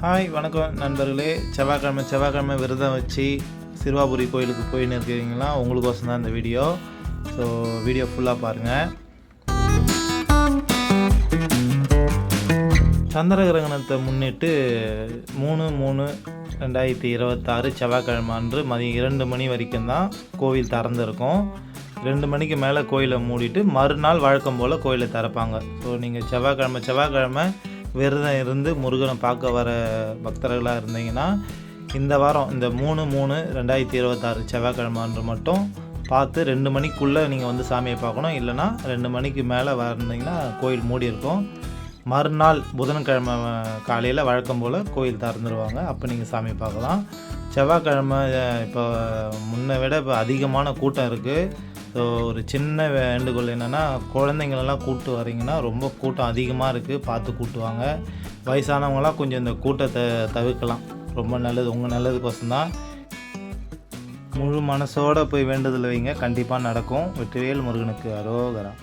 Hi வணக்கம் நண்பர்களே. செவ்வாய்க்கிழமை விரதம் வச்சு சிறுவாபுரி கோயிலுக்கு போயின்னு இருக்கிறீங்களா, உங்களுக்கோசம் தான் இந்த வீடியோ. ஸோ வீடியோ ஃபுல்லாக பாருங்கள். சந்திர கிரகணத்தை முன்னிட்டு 3/3/2026 செவ்வாய்க்கிழமை அன்று மதியம் 2 மணி வரைக்கும் தான் கோவில் திறந்துருக்கும். 2 மணிக்கு மேலே கோயிலை மூடிட்டு மறுநாள் வழக்கம் போல் கோயிலை திறப்பாங்க. ஸோ நீங்கள் செவ்வாய்க்கிழமை விரதம் இருந்து முருகனை பார்க்க வர பக்தர்களாக இருந்தீங்கன்னா இந்த வாரம் இந்த 3/3/2026 செவ்வாய்க்கிழமை அன்று மட்டும் பார்த்து 2 மணிக்குள்ளே நீங்கள் வந்து சாமியை பார்க்கணும். இல்லைனா 2 மணிக்கு மேலே வந்தீங்கன்னா கோயில் மூடி இருக்கும். மறுநாள் புதன்கிழமை காலையில் வழக்கம் போல் கோயில் திறந்துருவாங்க. அப்போ நீங்கள் சாமி பார்க்கலாம். செவ்வாய்க்கிழமை இப்போ முன்னை விட இப்போ அதிகமான கூட்டம் இருக்குது. ஸோ ஒரு சின்ன வேண்டுகோள் என்னென்னா, குழந்தைங்களெல்லாம் கூப்பிட்டு வரீங்கன்னா ரொம்ப கூட்டம் அதிகமாக இருக்குது, பார்த்து கூப்பிட்டுவாங்க. வயசானவங்களாம் கொஞ்சம் இந்த கூட்டத்தை தவிர்க்கலாம். ரொம்ப நல்லது, உங்கள் நல்லதுக்கோசம்தான். முழு மனசோடு போய் வேண்டுதல் வைங்க, கண்டிப்பாக நடக்கும். வெற்றிவேல் முருகனுக்கு அரோகரா.